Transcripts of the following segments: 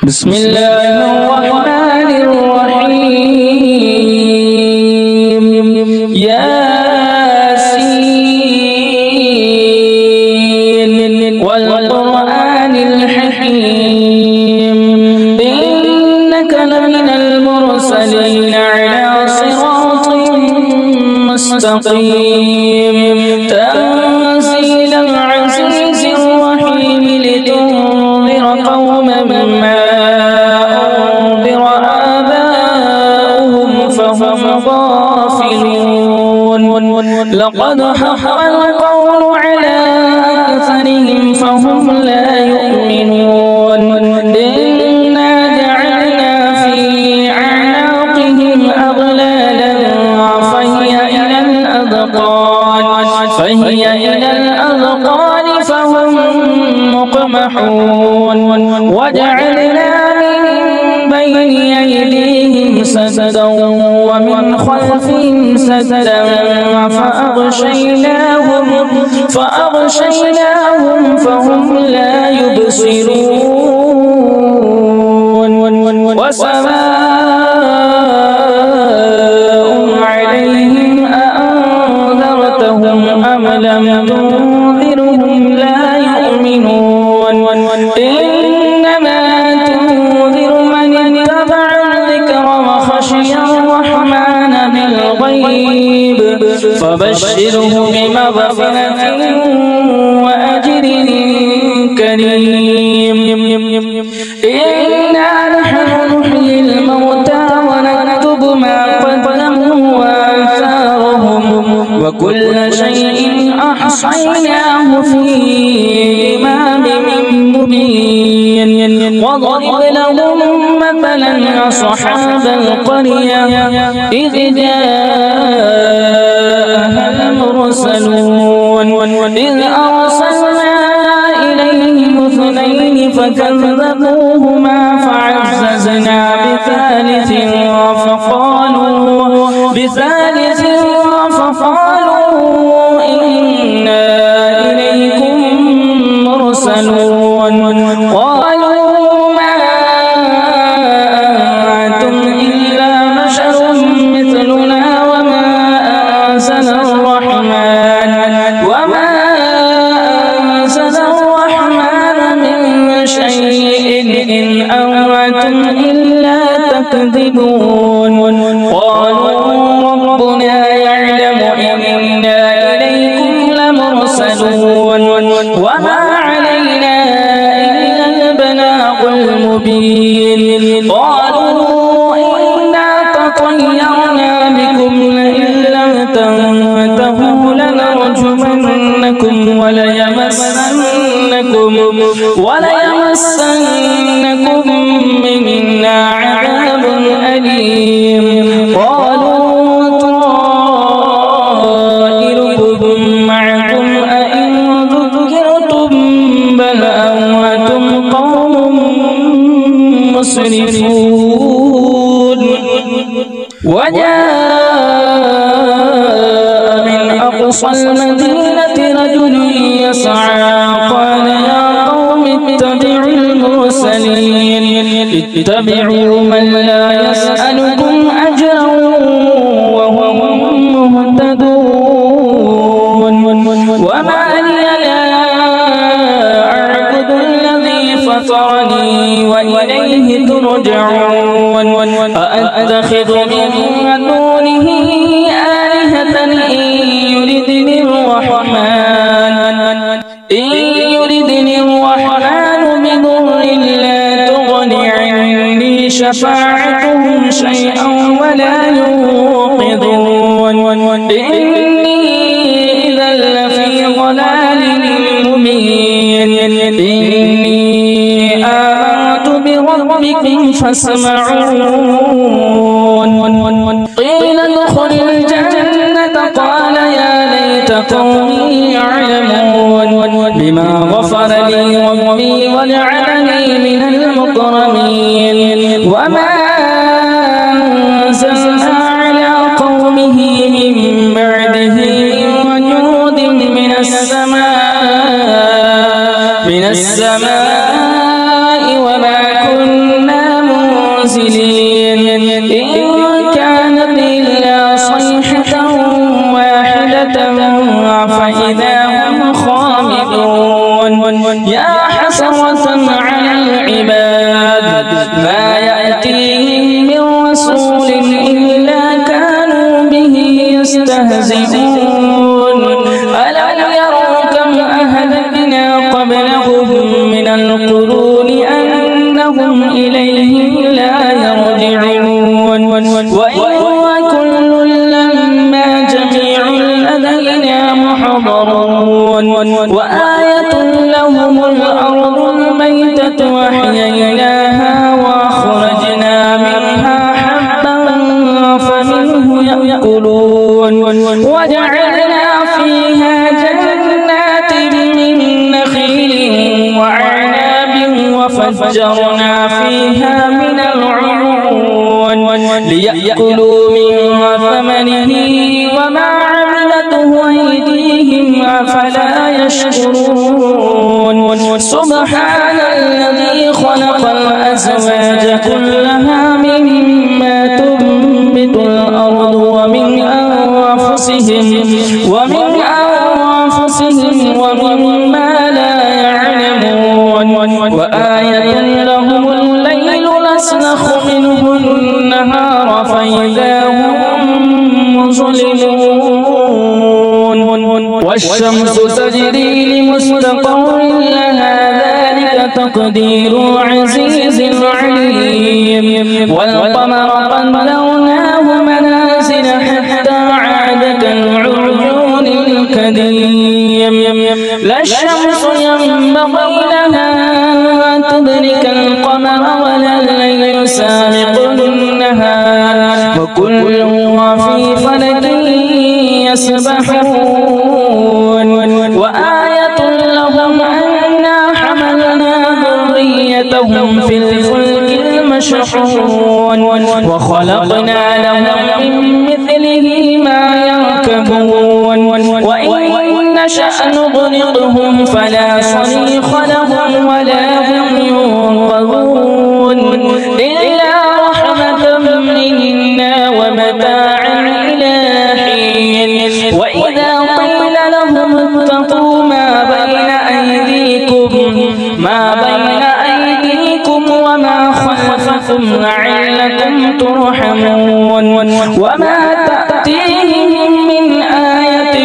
بسم الله الرحمن الرحيم ياسين والقرآن الحكيم إنك لمن المرسلين على صراط مستقيم تنزيل العزيز الرحيم لتنذر قوما ما أنذر آباؤهم فهم غافلون لقد حق القول على أكثرهم فهم لا يؤمنون إنا جعلنا في أعناقهم أغلالا فهي إلى الأذقان فهم مقمحون وجعلنا من بين أيديهم سدا ومن خلفهم سدا فأغشيناهم فهم لا يبصرون وسواء عليهم أأنذرتهم أم لم تنذرهم لا يؤمنون إنما تنذر من اتبع الذكر وخشي الرحمن بالغيب فبشره بمغفرة وأجر كريم إنا نحن نحيي الموتى ونكتب ما قدموا وآثارهم وكل شيء أحصيناه في إمام مبين وضرب لهم مثلا أصحاب القرية إذ جاءها المرسلون إذ أرسلنا إليهم اثنين فكذبوهما فعززنا بثالث فقالوا إنا إليكم مرسلون قالوا ما أنتم إلا بشر مثلنا وما أنزل الرحمن من شيء إن أنتم إلا تكذبون قالوا ربنا يعلم إنا إليكم لمرسلون وما علينا إلا البلاغ المبين قالوا إنا تطيرنا بكم لئن لم تنتهوا لنرجمنكم وليمسنكم منا عذاب أليم قالوا طائركم معكم أئن ذكرتم بل أنتم قوم مسرفون وجاء من أقصى المدينة رجل يسعى قال يا قوم اتبعوا المرسلين اتبعوا من لا يسألكم أجرا وهم مهتدون وما لي لا أعبد الذي فطرني وإليه ترجعون أأتخذ من دونه آلهة إن يردني الرحمن بضر لا تغن عني شفاعتهم شيئا ولا ينقذون إني إذا لفي ضلال مبين إني آمنت بربكم فاسمعون قيل ادخل الجنة قال يا ليت قومي يعلمون بما غفر لي ربي وجعلني من المكرمين وما أنزلنا على قومه من بعده من جنود من السماء وما كنا المرسلين إن كانت إلا صيحة واحدة فإذا هم خامدون يا حسرة على العباد ما يأتيهم من رسول إلا كانوا به يستهزئون ألم يروا كم أهلكنا قبلهم من القرون أنهم إليهم لا يرجعون وإن كل لما جميع لدينا محضرون وآية لهم الأرض الميتة وأحييناها وأخرجنا منها حبا فمنه يأكلون وجعلنا فيها جنات من نخيل وأعناب وفجرنا فيها من العيون ليأكلوا من ثمره وما عملته أيديهم أفلا يشكرون سبحان الذي خلق الأزواج كلها مما تنبت الأرض ومن أنفسهم ومما لا يعلمون وآية لهم الليل نسلخ منه النهار فإذا هم مظلمون والشمس تجري لمستقر لها ذلك تقدير عزيز عليم والقمر قدرناه منازل حتى عاد كالعرجون القديم لا الشمس ينبغي لها أن تدرك القمر ولا الليل سابق النهار وكل في فلك يسبحون وآية لهم أنا حملنا ذريتهم في الفلك المشحون وخلقنا لهم من مثله ما يركبون وإن نشأ نغرقهم فلا صريخ لهم ولا هم ينقذون إلا رحمة منا ومتاعا إلى حين وإذا قيل لهم اتقوا ما بين أيديكم وما خلفكم لعلكم ترحمون وما تأتيهم من آيات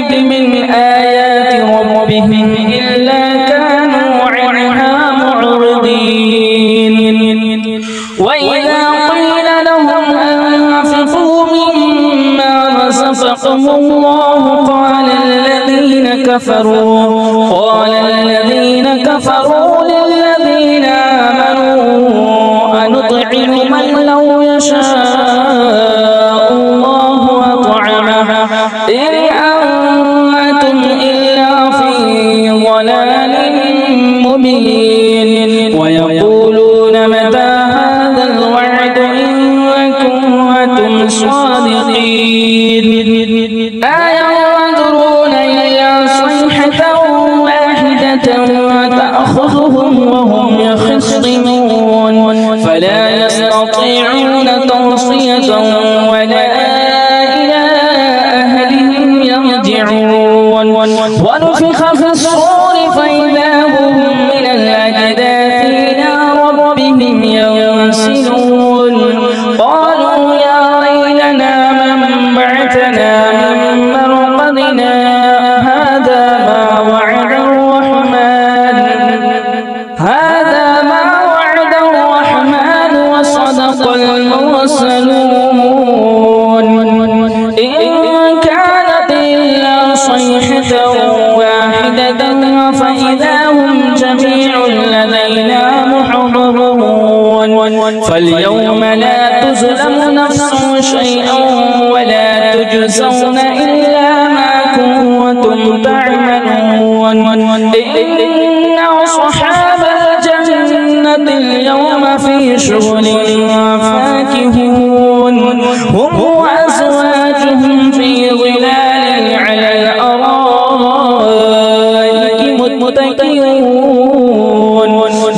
ربهم إلا كانوا عنها معرضين وإذا قيل لهم أنفقوا مما رزقكم الله قال الذين كفروا للذين آمنوا أنطعم من لو يشاء الله أطعمه إن أنتم إلا في ضلال مبين ويقولون متى هذا الوعد إن كنتم صادقين أينظرون إلا صيحة واحدة تأخذهم وهم يخصمون فلا يستطيعون توصية ولا إلى أهلهم يرجعون ونفخ في الصور فإذا هم من الأجداث إلى ربهم ينسلون قالوا يا ويلنا من بعثنا من مرقدنا هذا ما وعد الرحمن وصدق المرسلون إن كانت إلا صيحة واحدة فإذا هم جميع لدينا محضرون فاليوم لا تظلم نفس شيئا ولا تجزون إلا ما كنتم تعملون إن أصحاب الجنة اليوم في شغل فاكهون هم وأزواجهم في ظلال على الأرائك متكئون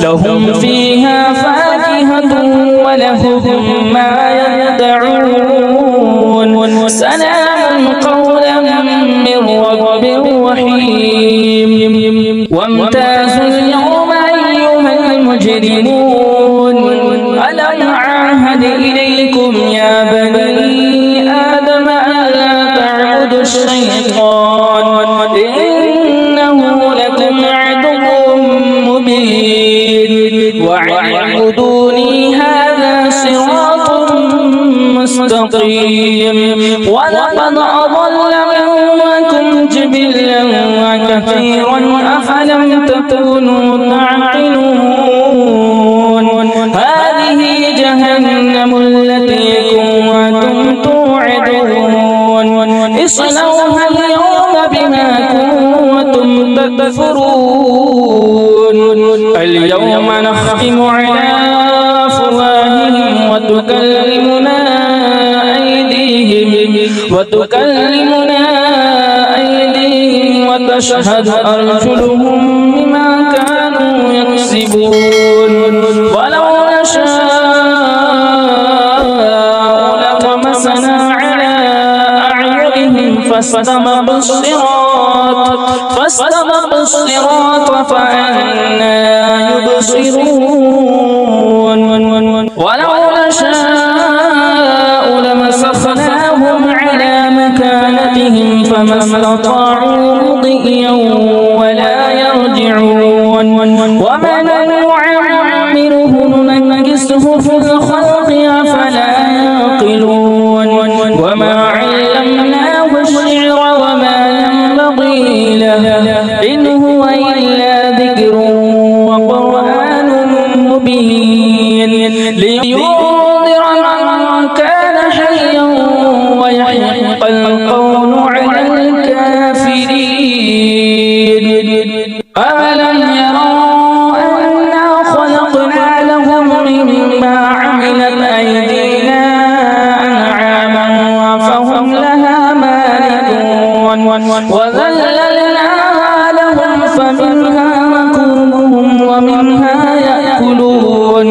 لهم فيها فاكهة ولهم ما يدعون سلام قولا من رب رحيم وامتازوا اليوم أيها المجرمون ألم أعهد إليكم يا بني آدم ألا تعبدوا الشيطان إنه لكم عدو مبين واعبدوني هذا صراط مستقيم ولقد أضل منكم جبلا كثيرا أفلم تكونوا تعقلون هذه جهنم التي كنتم توعدون اصلوها اليوم بما كنتم تكفرون اليوم نختم على أفواههم وتكلمنا أيديهم وتشهد أرجلهم بما كانوا يكسبون ولو نشاء لطمسنا على أعينهم فاستبقوا الصراط فأنى يبصرون ولو نشاء لمسخناهم على مكانتهم فما استطاعوا مضيا ولا يرجعون ومن نعمره ننكسه في الخلق أفلا يعقلون وما علمناه الشعر وما ينبغي له إن هو إلا ذكر وقرآن مبين لينذر من كان حيا ويحق القول على الكافرين أولم يروا أنا خلقنا لهم مما عملت أيدينا أنعاما فهم لها مالكون وذللناها لهم فمنها ركوبهم ومنها يأكلون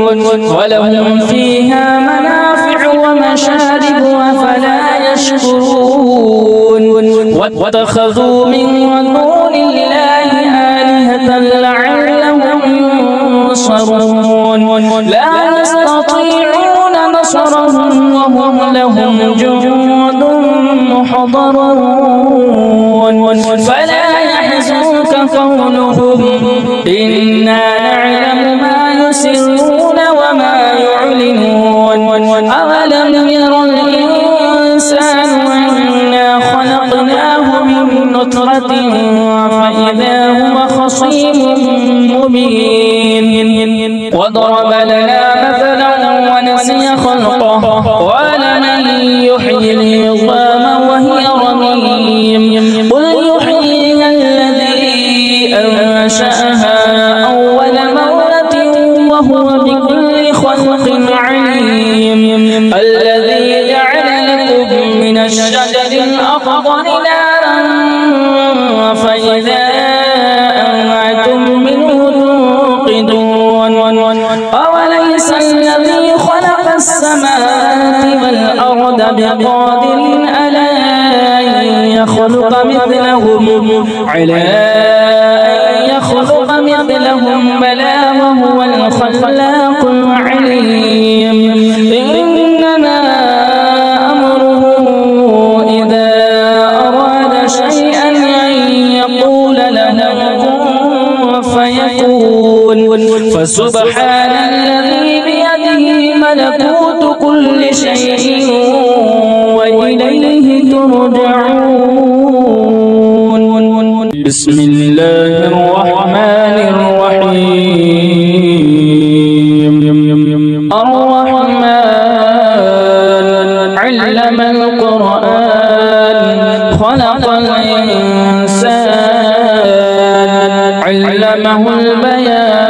ولهم فيها منافع ومشارب أفلا يشكرون واتخذوا من دون الله آلهة لعلهم ينصرون لا يستطيعون نصرهم وهم لهم جند محضرون فلا يحزنك قولهم إنا نعلم ما يسرون وما يعلنون أولم ير الإنسان أنا خلقناه من نطفة فإذا هو خصيم مبين وضرب لنا مثلا ونسي خلقه قال من يحيي العظام وهي رميم قل يحييها الذي أنشأها أول مرة وهو بكل خلق عليم الذي جعل لكم من الشجر الأخضر نارا فإذا أنتم منه توقدون أوليس الذي خلق السماوات والأرض بقادر على أن يخلق مثلهم بلى وهو الخلاق العليم إنما أمره إذا أراد شيئا أن يقول له كن فيكون فسبحان الذي بيده ملكوت كل شيء وإليه ترجعون بسم الله الرحمن الرحيم الرحمن علم القرآن خلق الإنسان علمه البيان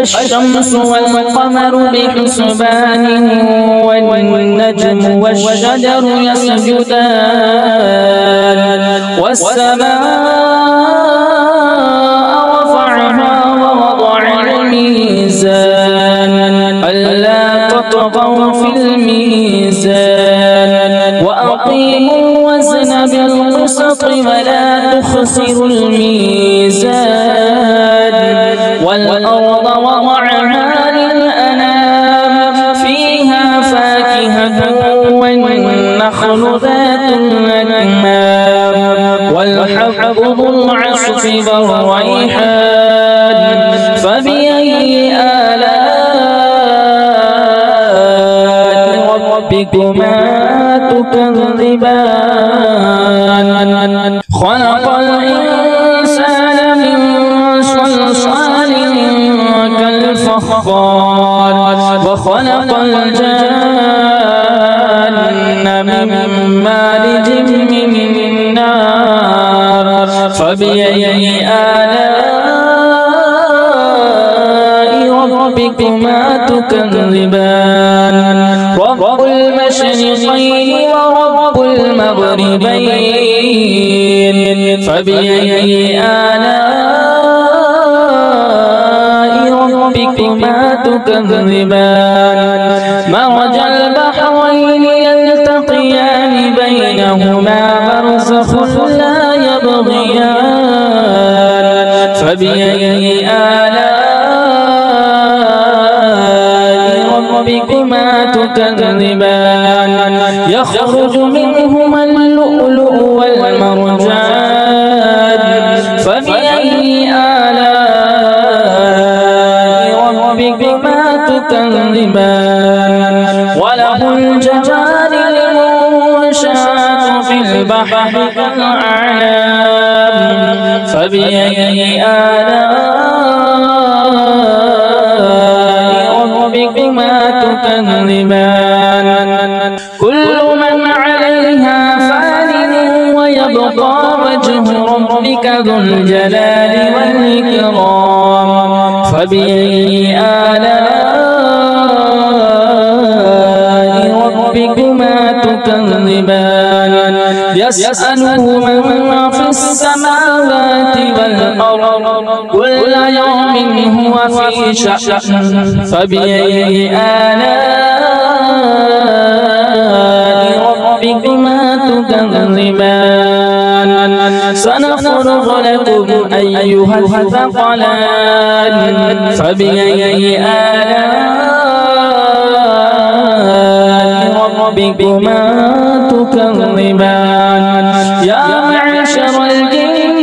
الشمس والقمر بحسبان والنجم والشجر يسجدان والسماء رفعها ووضع الميزان تطغوا في الميزان وأقيموا الوزن بالقسط ولا تخسروا الميزان والأرض وضعها للأنام فيها فاكهة والنخل ذات الأكمام والحب ذو العصف والريحان فبأي آلاء ربكما تكذبان خلق الإنسان من صلصال كالفخار وخلق الجان من مارج من نار فبأي آلاء ربكما تكذبان رب المشرقين ورب المغربين فبأي آلاء ربكما تكذبان مرج البحرين يلتقيان بينهما برزخ لا يبغيان فبأي آلاء ربكما تكذبان يخرج منهما اللؤلؤ والمرجان فبأي آلاء ربكما تكذبان وله الجوار المنشآت في البحر كالأعلام فبأي آلاء ربكما تكذبان كل من عليها فان ويبقى وجه ربك ذو الجلال والإكرام فبأي آلاء ربكما تكذبان يسأله من في السماوات والأرض كل يوم هو في شأن فبأي آلاء ربكما تكذبان سنفرغ لكم أيها الثقلان فبأي آلاء ربكما تكذبان يا معشر الجن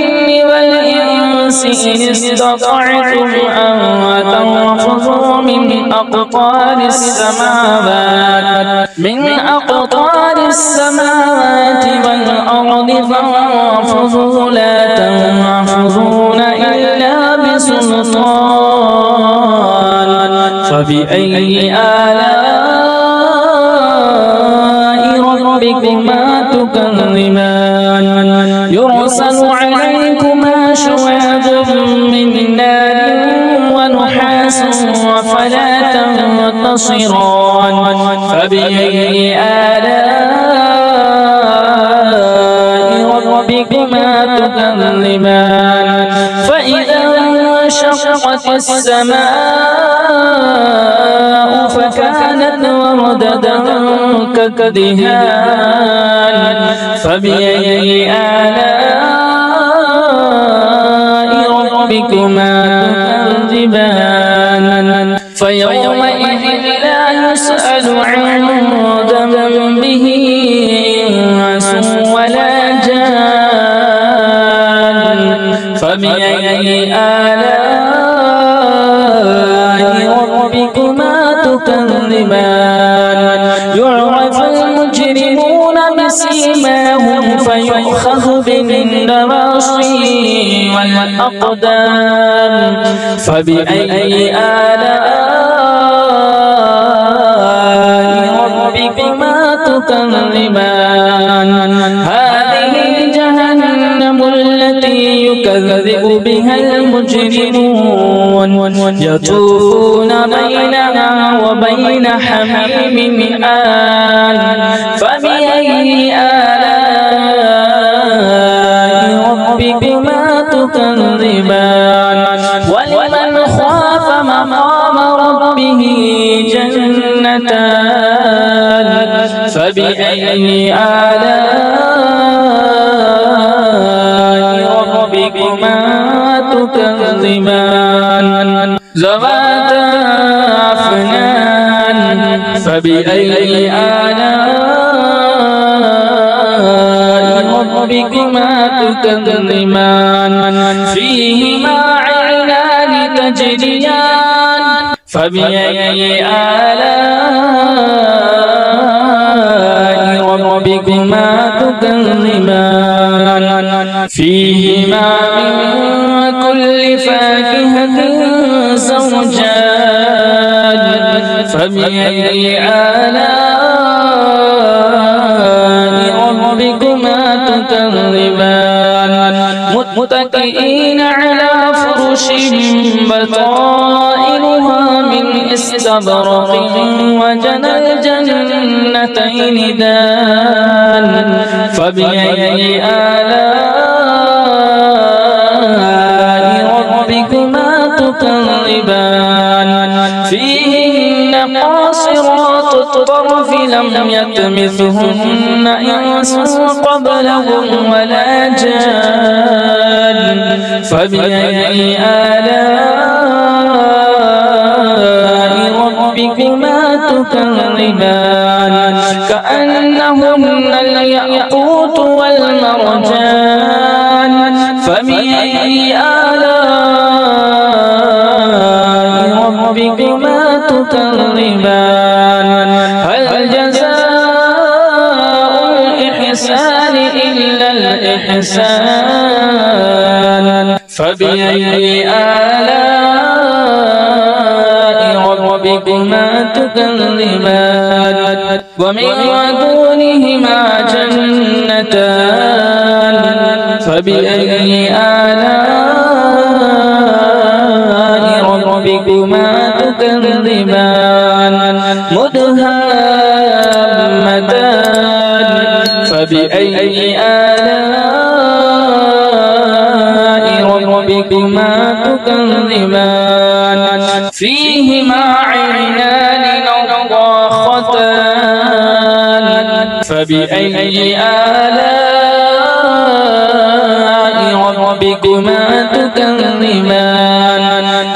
والإنس إن استطعتم أن تنفذوا من أقطار السماوات والأرض فانفذوا لا تنفذون إلا بسلطان فبأي آلاء ربكما تكذبان يرسل عليكما شواظ من نار ونحاس فلا تنتصران فبأي آلاء ربكما تكذبان فإذا انشقت السماء فكانت وردة كالدهان فبأي آلاء ربكما تكذبان فيومئذ لا يسأل عن ذنبه إنس ولا جان فبأي آلاء ربكما تكذبان يعرف المجرمون بسيماهم فيؤخذ بالنواصي والأقدام فبأي آلاء ربكما تكذبان هذه جهنم التي يكذب بها المجرمون يطوفون بينها وبين حميم آن فبأي آلاء ربكما تكذبان ولمن خاف مقام ربه جنتان فبأي آلاء ربكما تكذبان ذواتا أفنان فبأي آلاء ربكما تكذبان فيهما عينان تجريان فبأي آلاء ربكما تكذبان فيهما من كل فاكهة زوجان فبأي آلاء ربكما تكذبان متكئين على فرش بطائنها من استبرق وجنى الجنتين دان فبأي آلاء ربكما تكذبان فيهن قاصرات الطرف لم يطمثهن إنس قبلهم ولا جان فبأي آلاء ربكما تكذبان كأنهن الياقوت والمرجان فبأي آلاء ربكما تكذبان هل جزاء الإحسان إلا الإحسان فبأي آلاء ربكما تكذبان ومن دونهما جنتان فبأي آلاء ربكما تكذبان مدهامتان فبأي آلاء ربكما تكذبان فيهما عينان نضاختان فبأي آلاء ربكما تكذبان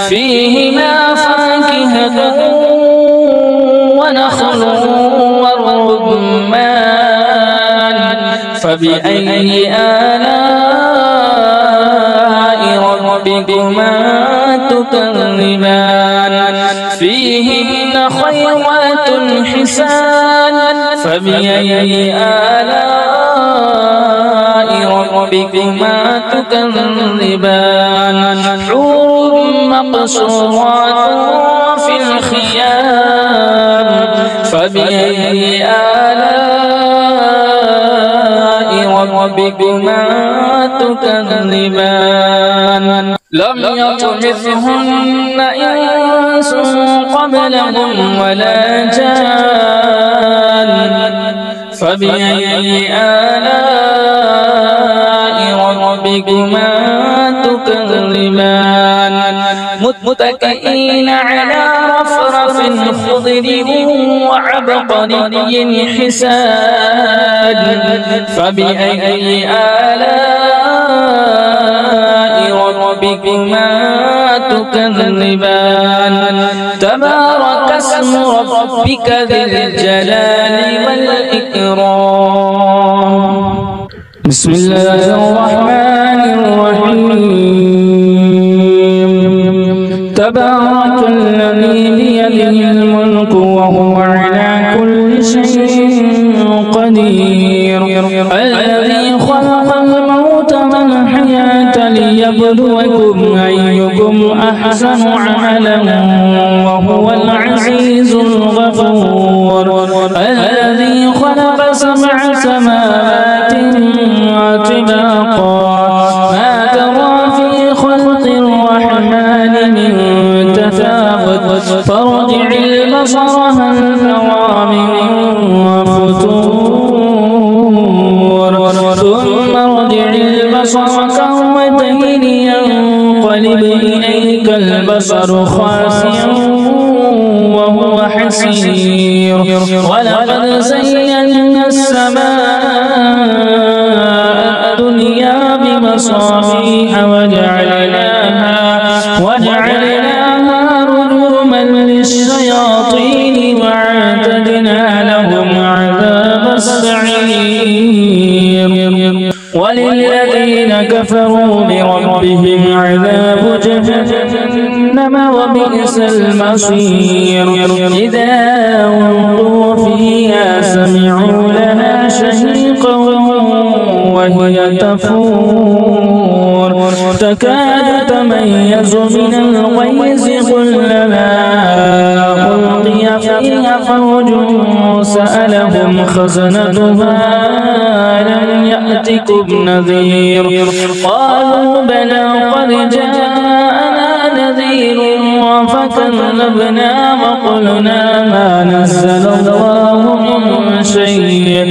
فيهما فاكهة ونخل ورمان فبأي آلاء ربكما تكذبان فيهن خيرات حسان فبأي آلاء ربكما تكذبان حور مقصورات في الخيام فبأي آلاء ربكما تكذبان لم يطمثهن إنس قبلهم ولا جان فبأي آلاء ربكما تكذبان متكئين على رفرف خضر وعبقري حسان فبأي آلاء ربكما تكذبان تبارك اسم ربك ذي الجلال والإكرام بسم الله الرحمن الرحيم تبارك الذي بيده الملك وهو على كل شيء قدير الذي خلق الموت والحياة ليبلوكم أيكم أحسن عملا وهو العزيز الغفور الذي خلق 7 سماوات طباقا ما ترى في خلق الرحمن من تفاوت فارجع البصر هل ترى من فطور ثم ارجع البصر كرتين ينقلب إليك البصر خاسئا وهو حسير ولقد زينا السماء الدنيا بمصابيح وجعلناها رجوما للشياطين وأعتدنا لهم عذاب السعير وللذين كفروا بربهم عذاب جهنم وبئس المصير إذا ألقوا فيها سمعوا لها شهيقا وهي تفور تكاد تميز من الغيظ كلما ألقي فيها فوج سألهم خزنتها ألم يأتكم نذير قالوا بلى قد جاءنا نذير فكذبنا وقلنا ما نزل الله من شيء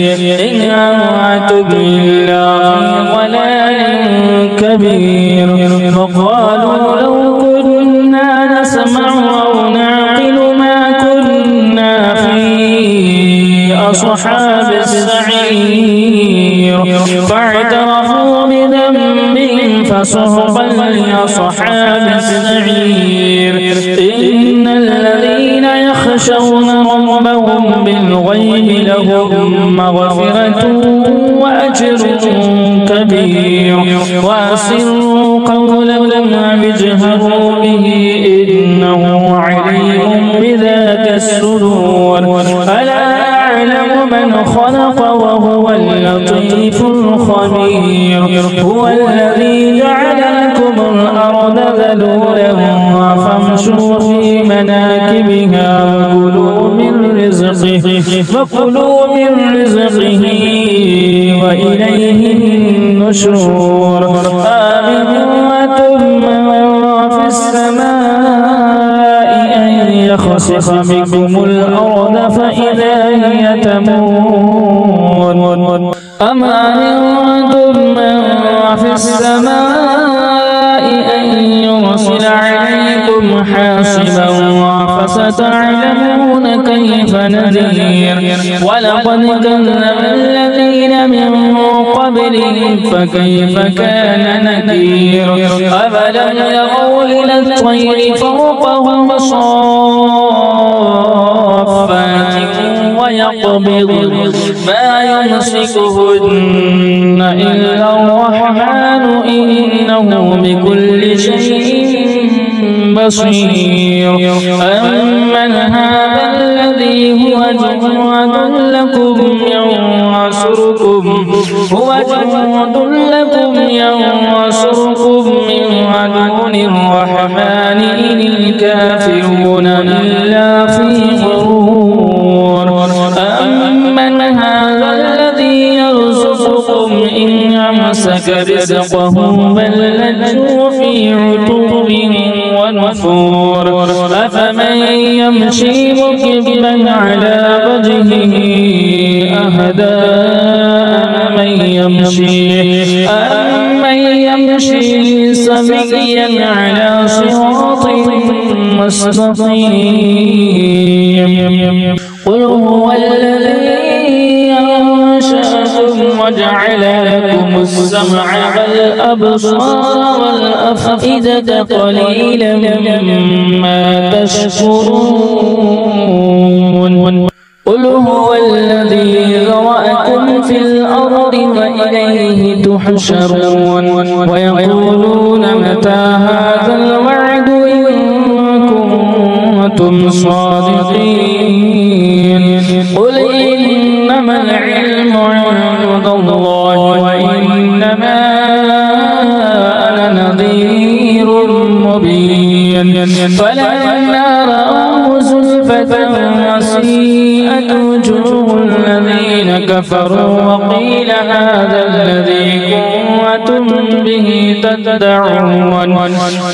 إن أنتم إلا في ضلال كبير فقالوا لو كنا نسمع أو نعقل ما كنا في أصحاب السعير فاعترفوا بذنبهم فسحقا لأصحاب السعير إن الذين يخشون ربهم بالغيب لهم مغفرة وأجر كبير وأسروا قولكم واجهروا به إنه عليم بذات الصدور ألا يعلم من خلق وهو اللطيف الخبير هو الذي جعل لكم الأرض ذلولا فامشوا في مناكبها فكلوا من رزقه وإليه النشور آمنتم من في السماء أن يخسف بكم الأرض فإذا هي تمور أم أمنتم من في السماء أن يرسل عليكم حاصبا فستعلمون كيف نذير ولقد كذب الذين من قبلهم فكيف كان نذير أفلم يروا إلى الطير فوقهم صافات ويقبضن ما يمسكهن إلا الرحمن إنه بكل شيء بصير أمن هذا الذي هو جواد لكم ينصركم من عدو الرحمن إن الكافرون إلا في غرور أمن هذا الذي يرزقكم إن أمسك رزقه بل لجوا في عتو ونفور أفمن يمشي مكبا على وجهه أهدى أمن يمشي سويا على صراط مستقيم قل هو الذي أنشأكم وجعل لكم السمع والأبصار والأفئدة قليلا ما تشكرون قل هو الذي ذرأكم في الأرض وإليه تحشرون ويقولون متى هذا الوعد إن كنتم صادقين قل إنما العلم عند الله وإنما أنا نذير مبين فلما رأوه زلفة وسيئت وجوه الذين كفروا وقيل هذا الذي كنتم به تدعون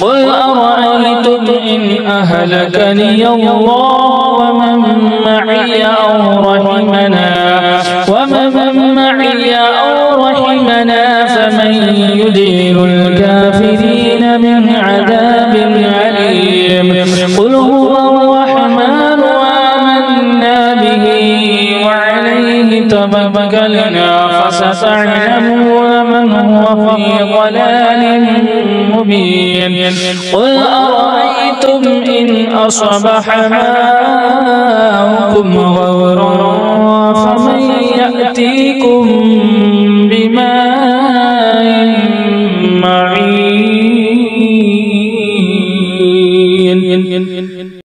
قل أرأيتم إن أهلكني الله ومن معي أو رحمنا فمن يدير الكافرين من عذاب أليم قل هو الرحمن آمنا به وعليه توكلنا فستعلمون من هو في ضلال مبين قل أرأيتم إن أصبح ماؤكم غورا فمن يأتيكم